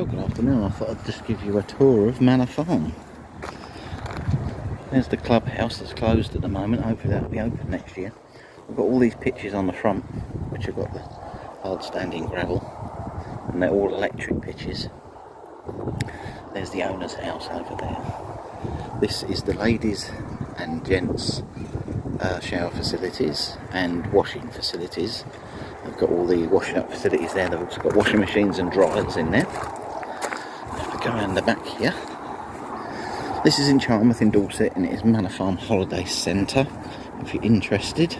Well, good afternoon. I thought I'd just give you a tour of Manor Farm. There's the clubhouse that's closed at the moment. Hopefully that'll be open next year. We've got all these pitches on the front, which have got the hard standing gravel, and they're all electric pitches. There's the owner's house over there. This is the ladies and gents shower facilities and washing facilities. They've got all the washing up facilities there. They've also got washing machines and dryers in there. If we go around the back here, this is in Charmouth in Dorset, and it is Manor Farm Holiday Centre if you're interested.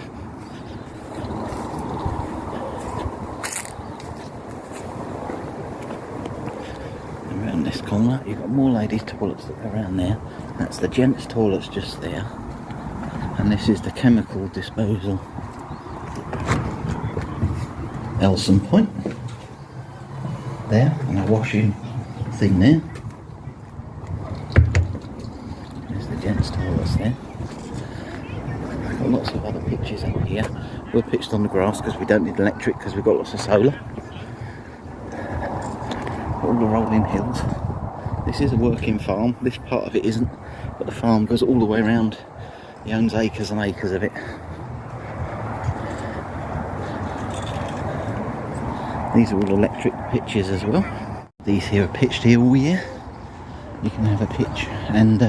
And around this corner you've got more ladies' toilets that go around there. That's the gents' toilets just there, and this is the chemical disposal Elson point there, and a washing thing there. There's the gents' toilets there. I've got lots of other pitches up here. We're pitched on the grass because we don't need electric, because we've got lots of solar. All the rolling hills. This is a working farm. This part of it isn't, but the farm goes all the way around. He owns acres and acres of it. These are all electric pitches as well. These here are pitched here all year. You can have a pitch and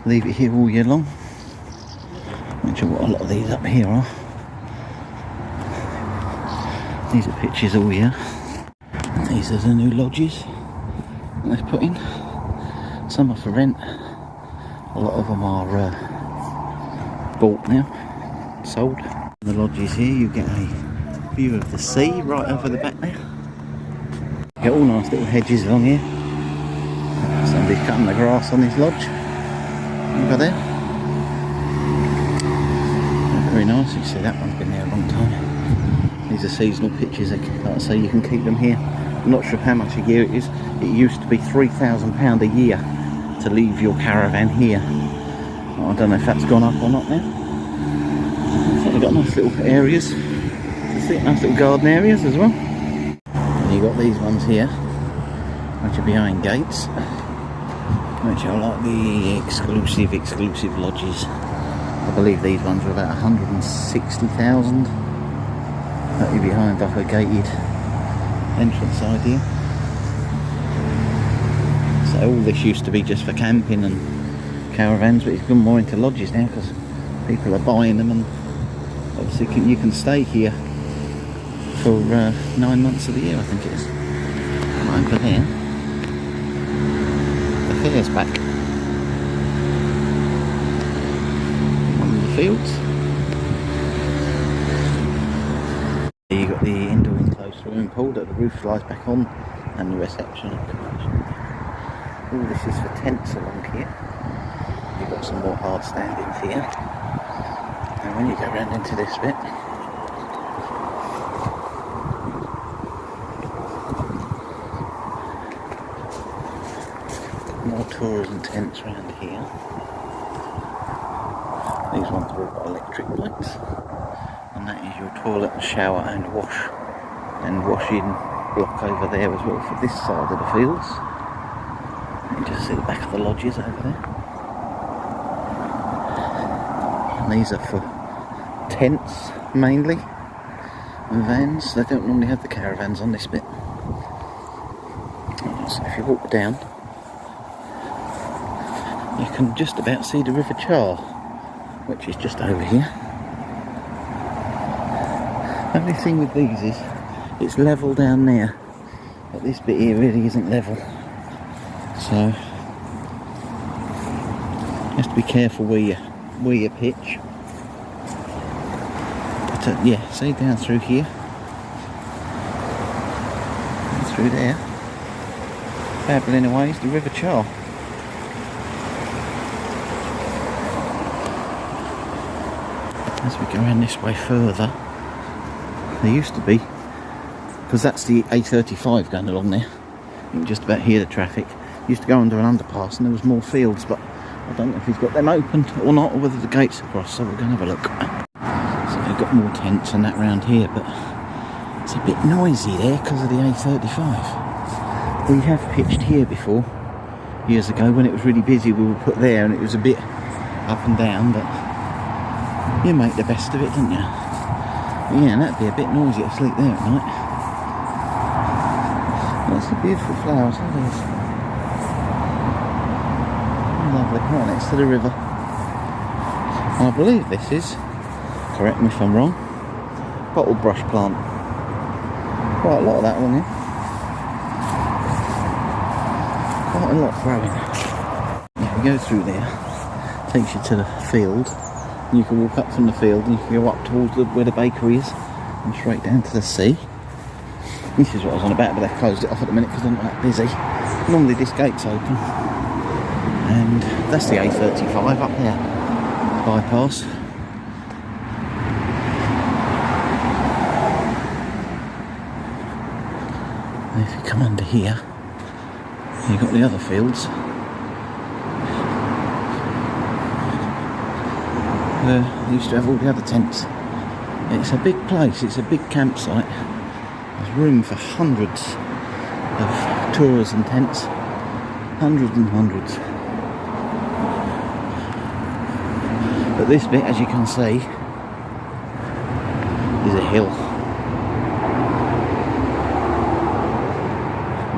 leave it here all year long, which are what a lot of these up here are. These are pitches all year. These are the new lodges that they've put in. Some are for rent. A lot of them are bought now, sold. In the lodges here you get a view of the sea right over the back there. You get all nice little hedges along here. Somebody's cutting the grass on his lodge over there. They're very nice. You see that one's been there a long time. These are seasonal pitches, like I say, you can keep them here. I'm not sure how much a year it is. It used to be £3,000 a year to leave your caravan here. I don't know if that's gone up or not now. So they've got nice little areas. Nice little garden areas as well. And you've got these ones here, which are behind gates, which are like the exclusive lodges. I believe these ones are about 160,000. That'll be behind like a gated entrance side here. So all this used to be just for camping and caravans, but it's gone more into lodges now because people are buying them, and obviously you can stay here for 9 months of the year, I think it is. And over there, the fair's back. One of the fields. There you got the indoor enclosed swimming pool that the roof lies back on, and the reception and accommodation. All this is for tents along here. You've got some more hard standings here. And when you go round into this bit, more tourism tents around here. These ones are all got electric lights, and that is your toilet and shower and wash and washing block over there as well for this side of the fields. You can just see the back of the lodges over there. And these are for tents mainly and vans. They don't normally have the caravans on this bit. So if you walk down, you can just about see the River Char, which is just over here. The only thing with these is it's level down there, but this bit here really isn't level. So you have to be careful where you pitch. But yeah, see down through here, and through there, babbling away is the River Char. As we go around this way further, there used to be, because that's the A35 going along there, you can just about hear the traffic. Used to go under an underpass and there was more fields, but I don't know if he's got them open or not, or whether the gates are crossed, so we're going to have a look. So they've got more tents and that round here, but it's a bit noisy there because of the A35. We have pitched here before, years ago, when it was really busy. We would put there and it was a bit up and down, but you make the best of it, don't you? But yeah, and that'd be a bit noisy to sleep there at night. That's the beautiful flowers, that is. Lovely, right next to the river. And I believe this is, correct me if I'm wrong, bottle brush plant. Quite a lot of that along here. Quite a lot growing. If you go through there, it takes you to the field, and you can walk up from the field and you can go up towards where the bakery is and straight down to the sea. This is what I was on about, but they've closed it off at the minute because they're not that busy. Normally this gate's open, and that's the A35 up there, bypass. And if you come under here, you've got the other fields. They used to have all the other tents. It's a big place, it's a big campsite. There's room for hundreds of tours and tents. Hundreds and hundreds. But this bit, as you can see, is a hill.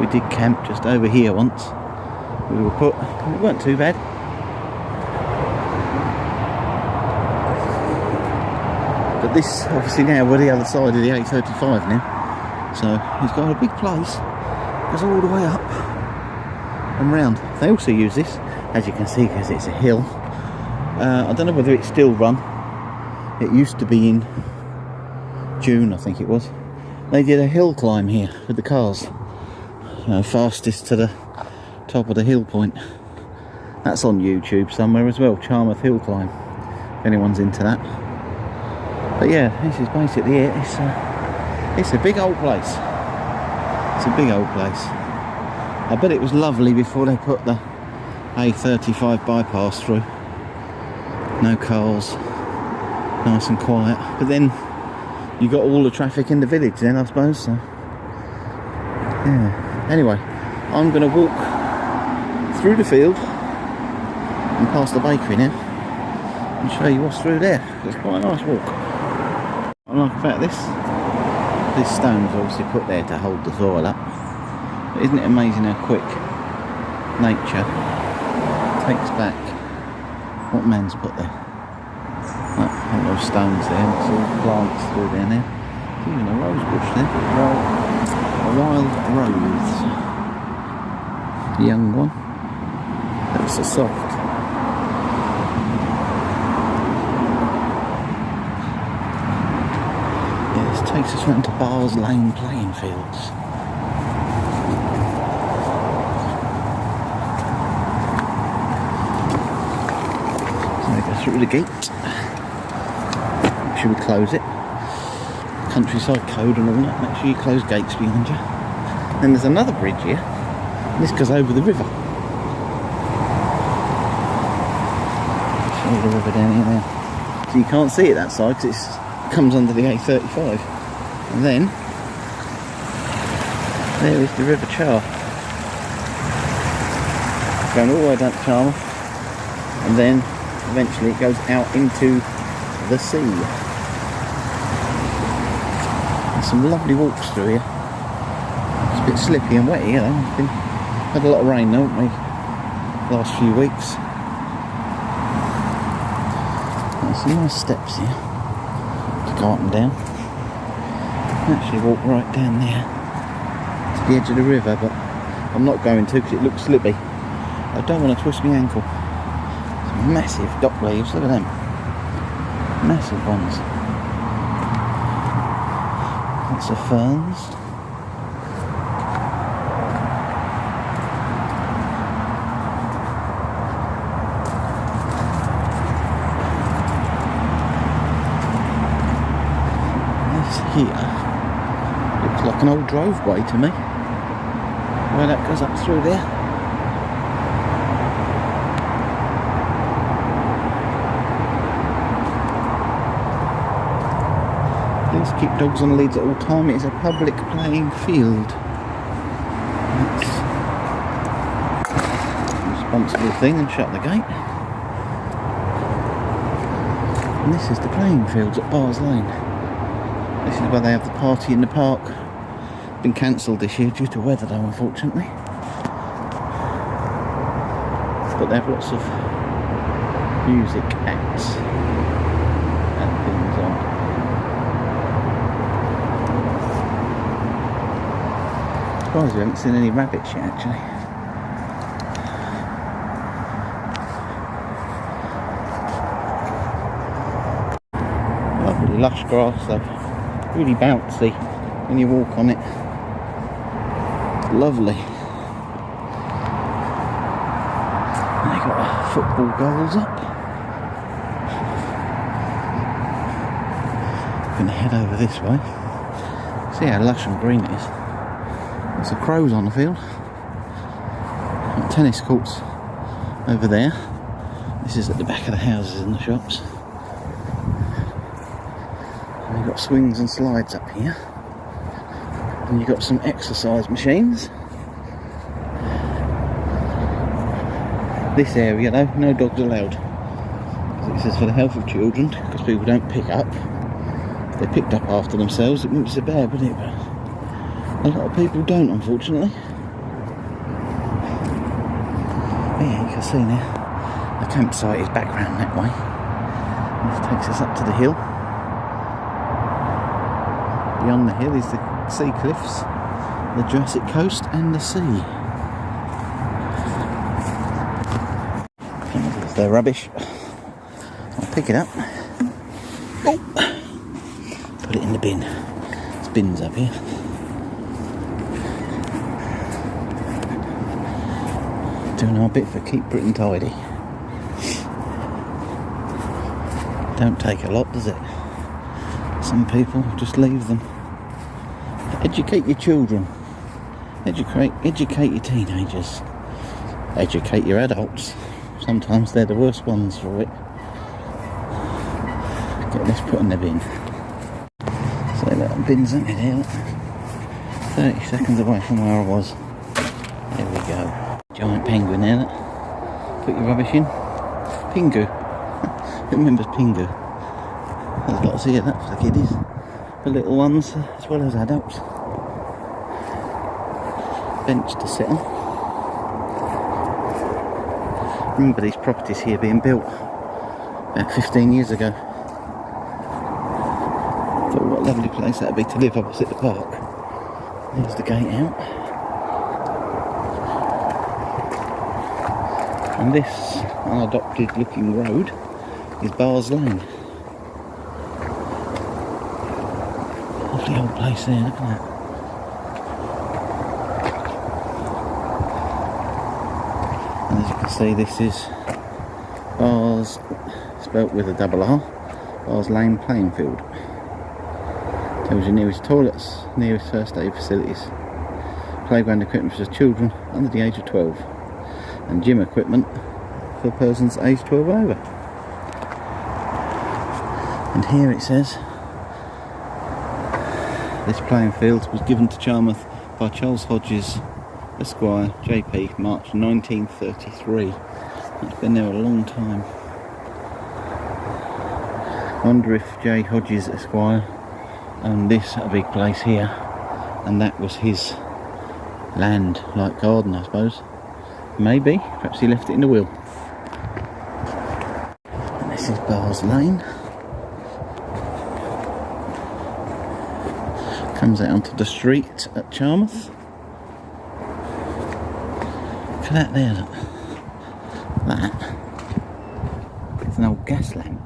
We did camp just over here once. We were put, it weren't too bad. But this, obviously now, we're the other side of the A35 now. So, he's got a big place. Goes all the way up and round. They also use this, as you can see, because it's a hill. I don't know whether it's still run. It used to be in June, I think it was. They did a hill climb here with the cars. You know, fastest to the top of the hill point. That's on YouTube somewhere as well, Charmouth hill climb, if anyone's into that. But yeah, this is basically it. It's a big old place. It's a big old place. I bet it was lovely before they put the A35 bypass through. No cars, nice and quiet. But then you got all the traffic in the village then, I suppose. So yeah. Anyway, I'm going to walk through the field and past the bakery now and show you what's through there. It's quite a nice walk. What I like about this stone's obviously put there to hold the soil up. But isn't it amazing how quick nature takes back what man's put there? Like, all those stones there, it's all plants through there now. There's even a rose bush there. A wild rose. The young one. That's so soft. Yeah, this takes us round to Bars Lane playing fields. So we go through the gate. Make sure we close it. Countryside code and all that. Make sure you close gates behind you. Then there's another bridge here. This goes over the river. Show the river down here now. So you can't see it that side because it comes under the A35. And then there is the River Char. Going all the way down to Charmouth. And then eventually it goes out into the sea. Some lovely walks through here. It's a bit slippy and wetty, you know. Had a lot of rain, haven't we, last few weeks. There's some nice steps here to go up and down. Actually walk right down there to the edge of the river, but I'm not going to because it looks slippy. I don't want to twist my ankle. Some massive dock leaves, look at them. Massive ones. Lots of ferns. This here looks like an old driveway to me. Where that goes up through there. Please keep dogs on leads at all time. It is a public playing field. That's responsible thing and shut the gate. And this is the playing fields at Bars Lane. This is where they have the party in the park. Been cancelled this year due to weather though, unfortunately. But they have lots of music acts and things on. I'm surprised we haven't seen any rabbits yet actually. Lovely lush grass though, really bouncy when you walk on it. Lovely. And they got football goals up. Gonna head over this way. See how lush and green it is. There's the crows on the field. Tennis courts over there. This is at the back of the houses and the shops. And you've got swings and slides up here. And you've got some exercise machines. This area though, no dogs allowed. It says for the health of children, because people don't pick up. If they picked up after themselves, it wouldn't be so bad, would it? But a lot of people don't, unfortunately. But yeah, you can see now, the campsite is back round that way. This takes us up to the hill. Beyond the hill is the sea cliffs, the Jurassic Coast and the sea. There's their rubbish. I'll pick it up. Oh. Put it in the bin. There's bins up here. Doing our bit for Keep Britain Tidy. Don't take a lot, does it? Some people just leave them. Educate your children. Educate your teenagers. Educate your adults. Sometimes they're the worst ones for it. Get this put in the bin. So that bin's empty there. 30 seconds away from where I was. There we go. Giant penguin there. Look. Put your rubbish in. Pingu. Who remembers Pingu? There's lots here, that for the kiddies. For little ones as well as adults. Bench to sit on. Remember these properties here being built about 15 years ago. Thought what a lovely place that would be to live opposite the park. There's the gate out. And this unadopted looking road is Bars Lane. Lovely old place there, look at that. And as you can see, this is Bars, spelt with a double R, Bars Lane playing field. Tells you nearest toilets, nearest first aid facilities, playground equipment for children under the age of 12, and gym equipment for persons aged 12 over. And here it says, this playing field was given to Charmouth by Charles Hodges, Esquire, JP, March 1933. It's been there a long time. I wonder if J. Hodges, Esquire, owned this, a big place here, and that was his land, like garden, I suppose. Maybe, perhaps he left it in the will. And this is Bars Lane. Comes out onto the street at Charmouth. Look at that there, look. That. It's an old gas lamp.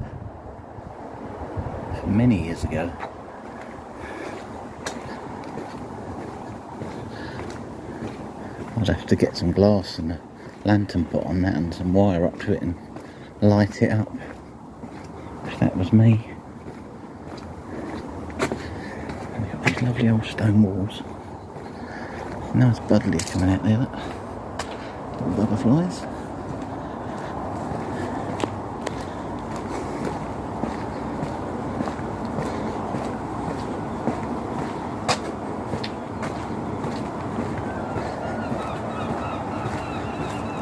From many years ago. I'd have to get some glass and a lantern put on that and some wire up to it and light it up. If that was me. We've got these lovely old stone walls. Nice buddleia coming out there, look. Little butterflies.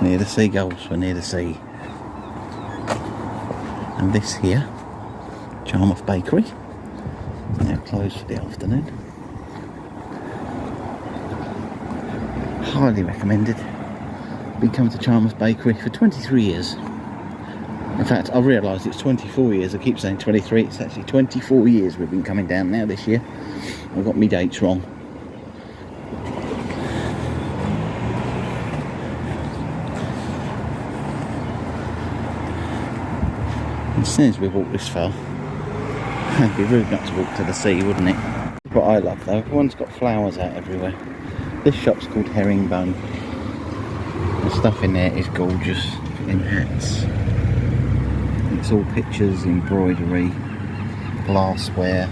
near the seagulls, we're near the sea. And this here, Charmouth Bakery, is now closed for the afternoon. Highly recommended. Been coming to Charmouth Bakery for 23 years. In fact, I realised it's 24 years. I keep saying 23. It's actually 24 years we've been coming down now this year. I've got my dates wrong. As soon as we walk this far, it'd be rude not to walk to the sea, wouldn't it? What I love though, everyone's got flowers out everywhere. This shop's called Herringbone. The stuff in there is gorgeous, in hats. It's all pictures, embroidery, glassware,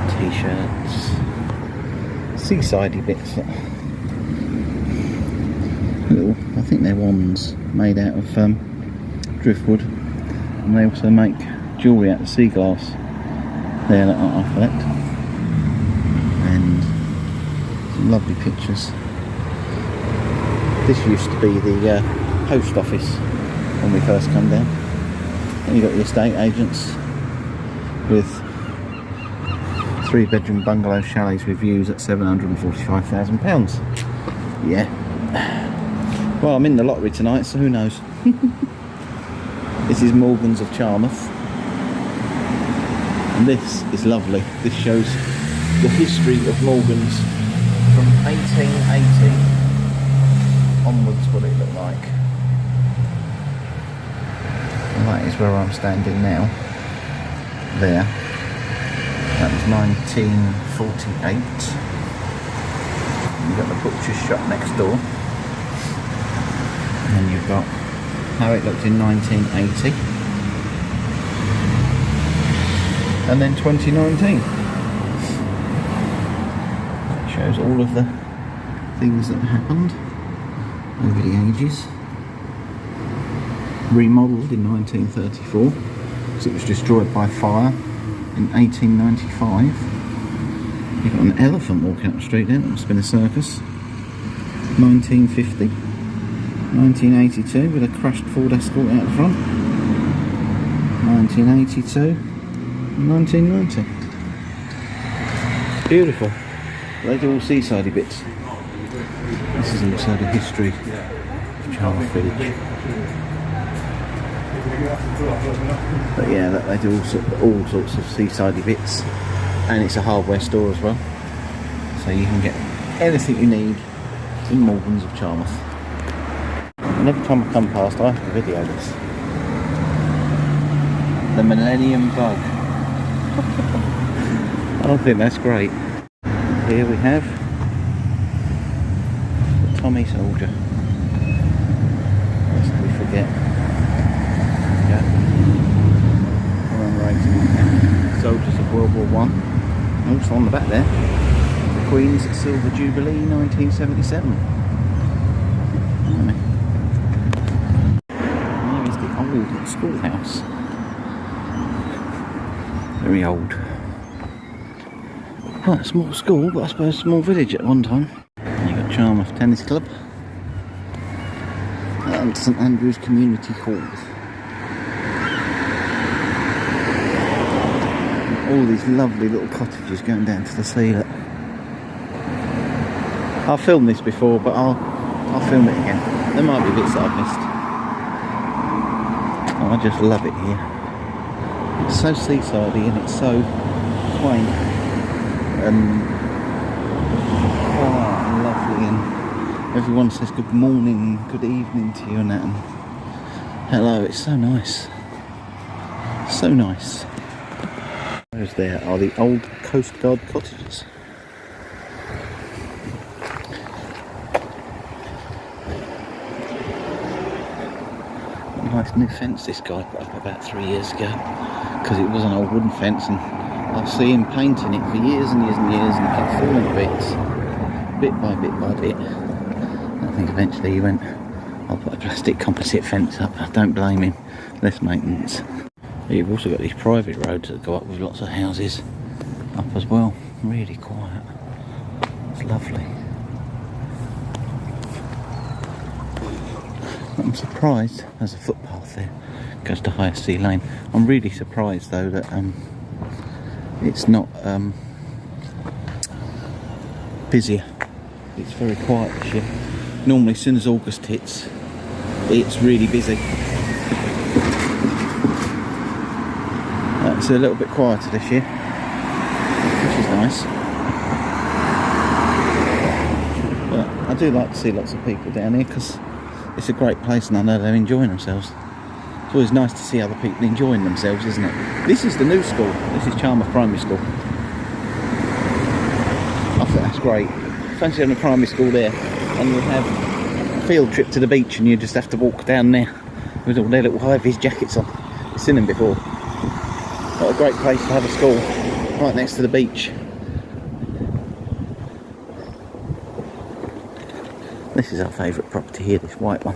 t-shirts, seasidey bits. Little, I think they're wands made out of driftwood, and they also make jewellery out of sea glass there that I collect, and some lovely pictures. This used to be the post office when we first come down, and you got the estate agents with 3-bedroom bungalow chalets with views at £745,000. Yeah. Well, I'm in the lottery tonight, so who knows. This is Morgan's of Charmouth. And this is lovely. This shows the history of Morgan's from 1880 onwards, what it looked like. And that is where I'm standing now. There. That was 1948. You've got the butcher's shop next door. And you've got how it looked in 1980 and then 2019. It shows all of the things that happened over the ages. Remodelled in 1934 because it was destroyed by fire in 1895. You've got an elephant walking up the street there, that must have been a circus. 1950. 1982 with a crushed Ford Escort out the front. 1982 and 1990. Beautiful. They do all seasidey bits. This is also the history of Charmouth Village. But yeah, they do all sorts of seasidey bits, and it's a hardware store as well. So you can get anything you need in Morgan's of Charmouth. And every time I come past, I have to video this. The Millennium Bug. I think that's great. Here we have the Tommy Soldier. Lest we forget. Yeah. Commemorating soldiers of World War I. Also on the back there, the Queen's Silver Jubilee 1977. Old schoolhouse. Very old. Quite a small school, but I suppose a small village at one time. And you've got Charmouth Tennis Club and St Andrew's Community Hall. And all these lovely little cottages going down to the sea. Look. I've filmed this before, but I'll film it again. There might be bits that I've missed. I just love it here. It's so seasidey and it's so quaint and quiet and lovely, and everyone says good morning, good evening to you and that, and hello. It's so nice. So nice. Those there are the old Coast Guard cottages. Nice new fence this guy put up about 3 years ago, because it was an old wooden fence, and I'll see him painting it for years and years and years, and it kept falling to bits, bit by bit by bit. And I think eventually he went, I'll put a plastic composite fence up. I don't blame him, less maintenance. But you've also got these private roads that go up with lots of houses up as well. Really quiet. It's lovely. I'm surprised there's a footpath there. It goes to Higher Sea Lane. I'm really surprised though that it's not busier. It's very quiet this year. Normally as soon as August hits, it's really busy. It's a little bit quieter this year, which is nice. But I do like to see lots of people down here because it's a great place and I know they're enjoying themselves. It's always nice to see other people enjoying themselves, isn't it? This is the new school. This is Charmouth Primary School. I think that's great. Fancy having a primary school there and you have a field trip to the beach and you just have to walk down there with all their little high-vis jackets on. I've seen them before. What a great place to have a school right next to the beach. This is our favourite property here, this white one.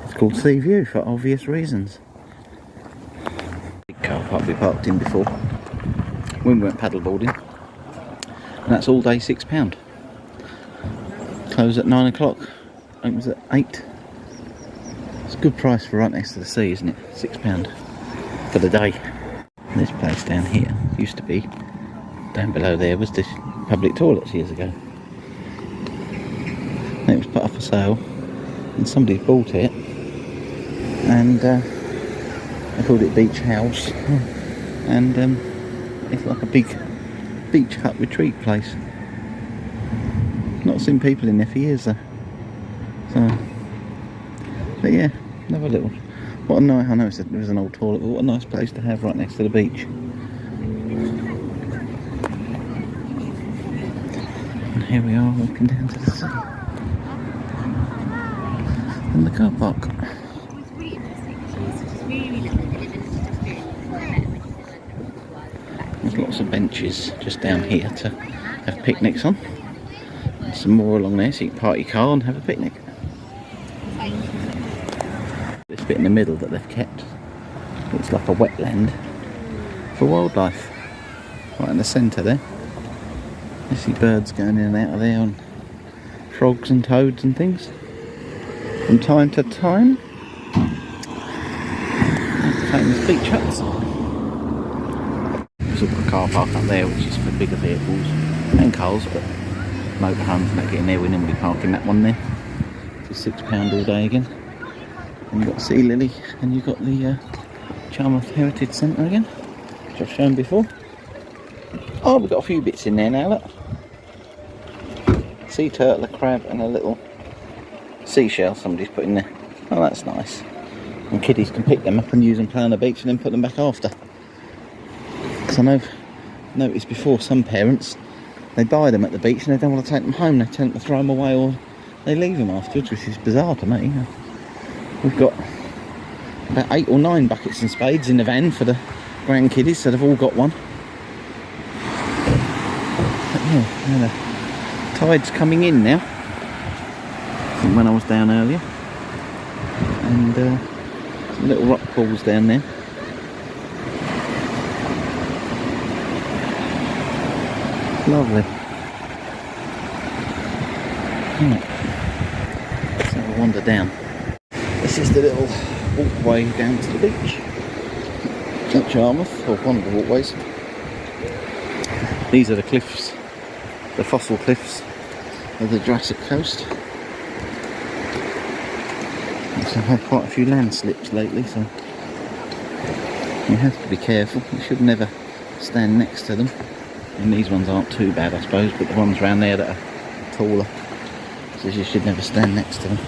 It's called Sea View for obvious reasons. Big car park we parked in before when we went paddleboarding. And that's all day £6. Close at 9 o'clock, opens at 8. It's a good price for right next to the sea, isn't it? £6 for the day. This place down here used to be, down below there was this public toilets years ago. And it was put up for sale and somebody bought it and they called it Beach House and it's like a big beach hut retreat place. Not seen people in there for years though. So, but yeah, another little. What a nice. I know it was an old toilet, but what a nice place to have right next to the beach. And here we are walking down to the sea. And the car park. There's lots of benches just down here to have picnics on. And some more along there so you can park your car and have a picnic. This bit in the middle that they've kept looks like a wetland for wildlife. Right in the centre there. You see birds going in and out of there and frogs and toads and things. From time to time. There's the famous beach huts. There's a car park up there which is for bigger vehicles and cars, but motorhomes don't get in there. We normally park in that one there. It's £6 all day again. And you've got Sea Lily and you've got the Charmouth Heritage Centre again, which I've shown before. Oh, we've got a few bits in there now, look. Sea turtle, a crab and a little seashell somebody's put in there. Oh, that's nice. And kiddies can pick them up and use them, play on the beach and then put them back after. Because I know, noticed before some parents, they buy them at the beach and they don't want to take them home. They tend to throw them away or they leave them afterwards, which is bizarre to me. We've got about 8 or 9 buckets and spades in the van for the grandkiddies, so they've all got one. But yeah, the tide's coming in now from when I was down earlier. And some little rock pools down there. Lovely. Right. Let's have a wander down. This is the little walkway down to the beach at Charmouth, or one of the walkways. These are the cliffs, the fossil cliffs of the Jurassic Coast. So I've had quite a few landslips lately, so you have to be careful. You should never stand next to them. And these ones aren't too bad, I suppose, but the ones around there that are taller, so you should never stand next to them.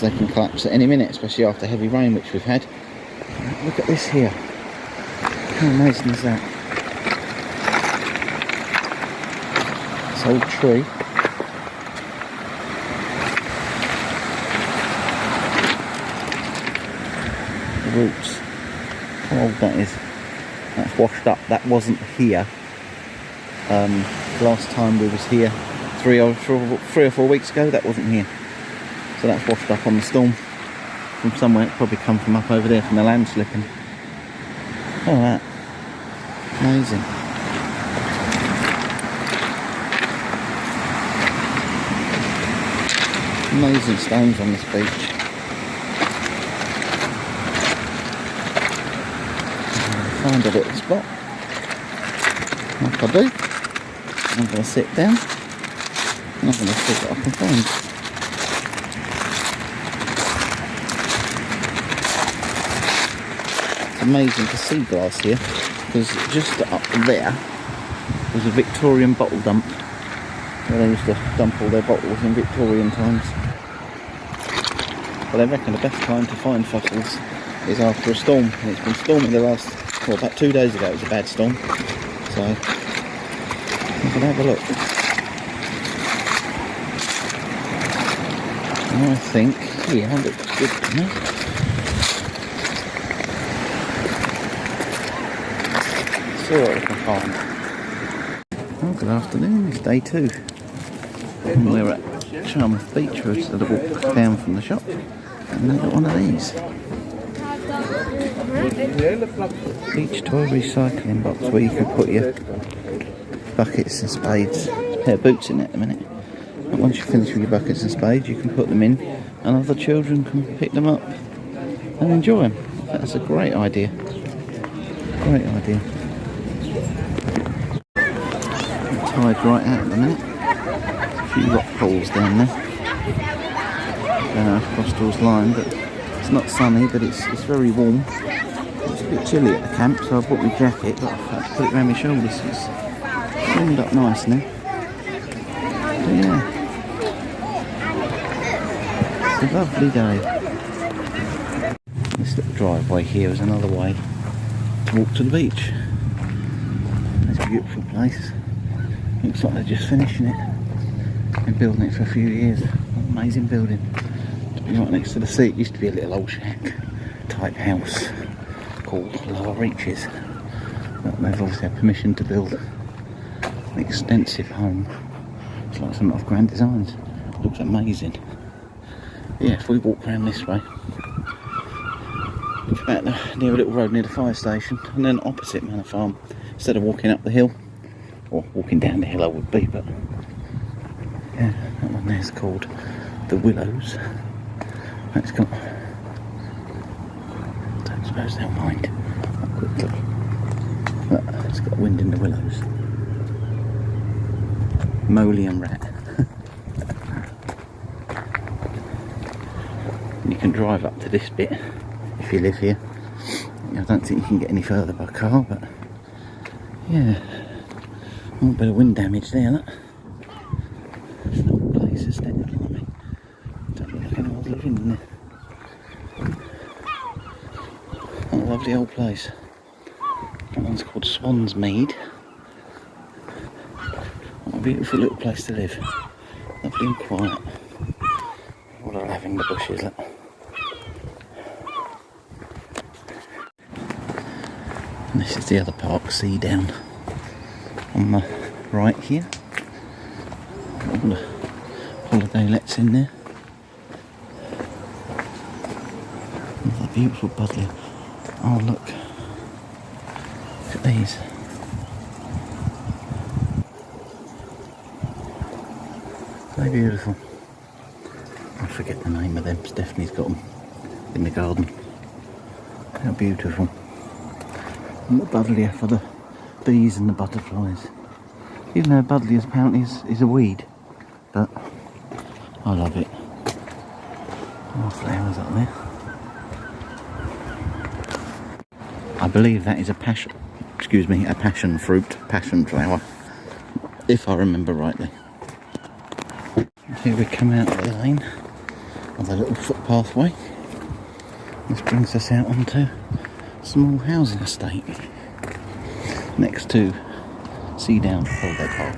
They can collapse at any minute, especially after heavy rain which we've had. Look at this here. How amazing is that? This old tree. The roots. How old that is. That's washed up. That wasn't here. Last time we was here 3 or 4 weeks ago, that wasn't here. So that's washed up on the storm from somewhere. It's probably come from up over there from the land slipping. Oh, that. Amazing. Amazing stones on this beach. Find a little spot. Like I do. I'm going to sit down. And I'm going to see what I can find. It's amazing to see glass here, because just up there was a Victorian bottle dump where they used to dump all their bottles in Victorian times. But I reckon the best time to find fossils is after a storm, and it's been storming the last, well, about 2 days ago it was a bad storm, so we can have a look. And I think here looks good to me. See what we can find. Well, good afternoon, it's day 2. And we're at Charmouth Beach. We're just a little walk down from the shop, and they've got one of these. Beach toy recycling box where you can put your buckets and spades. There's a pair of boots in it at the minute. And once you finish with your buckets and spades, you can put them in, and other children can pick them up and enjoy them. That's a great idea. Great idea. Tide's right out at the minute. A few rock pools down there. Crossdoors line, but it's not sunny, but it's very warm. It's a bit chilly at the camp, so I brought my jacket, but I've had to put it around my shoulders. It's warmed up nice now. But yeah, it's a lovely day. This little driveway here is another way to walk to the beach. It's a beautiful place. Looks like they're just finishing it. Been building it for a few years. Amazing building. To be right next to the sea. It used to be a little old shack type house called Lower Reaches. But they've obviously had permission to build an extensive home. It's like some of Grand Designs. It looks amazing. Yeah, if we walk around this way, we come out near a little road near the fire station, and then opposite Manorfarm, instead of walking up the hill, or walking down the hill I would be, but yeah, that one there's called the Willows. It's got, don't suppose they'll mind. Have a quick look. But it's got wind in the willows. Moley and rat. You can drive up to this bit if you live here. I don't think you can get any further by car, but yeah, a little bit of wind damage there. Look. It's an old place, isn't it? Don't look like anyone's living in there. What a lovely old place. That one's called Swan's Mead. What a beautiful little place to live. Lovely and quiet. What a lavender bushes, look. And this is the other park, Sea Down, on the right here. All the holiday lets in there. Another beautiful buddleia. Oh look. Look at these. So beautiful. I forget the name of them. Stephanie's got them in the garden. How beautiful. And the buddleia for the bees and the butterflies. Even though buddleia apparently is a weed, but I love it. More flowers up there. I believe that is a passion fruit, passion flower, if I remember rightly. Here we come out of the lane of a little footpathway. This brings us out onto a small housing estate next to Sea Down Holiday Park.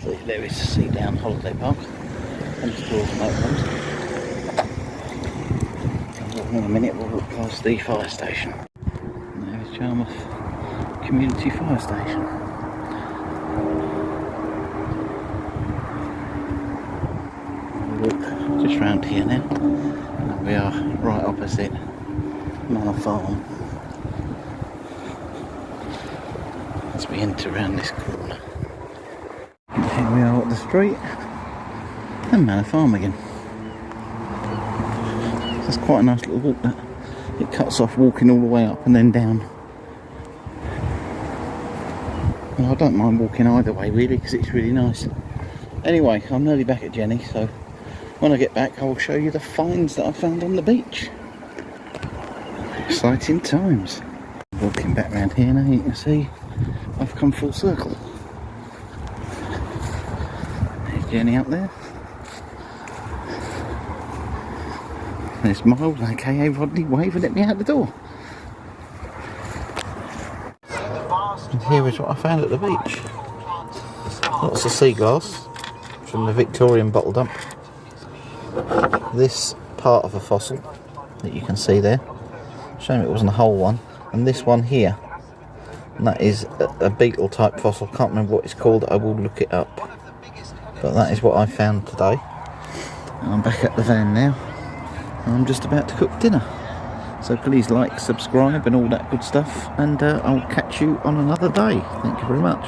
So there is Sea Down Holiday Park. And just doors and motorhomes. In a minute we'll walk past the fire station. There's Charmouth Community Fire Station. Look, just round here now, and we are right opposite Manorfarm as we enter around this corner. And here we are at the street and Manorfarm again. That's quite a nice little walk, that. It cuts off walking all the way up and then down. Well, I don't mind walking either way really, because it's really nice. Anyway, I'm nearly back at Jenny, so when I get back I will show you the finds that I found on the beach. Exciting times. Walking back round here now, you can see I've come full circle. There's Jenny up there. There's Miles, aka Rodney, waving at me out the door. And here is what I found at the beach. Lots of sea glass from the Victorian bottle dump. This part of a fossil that you can see there. Shame it wasn't a whole one. And this one here. And that is a beetle type fossil. Can't remember what it's called. I will look it up. But that is what I found today. And I'm back at the van now. I'm just about to cook dinner, so please like, subscribe and all that good stuff, and I'll catch you on another day. Thank you very much.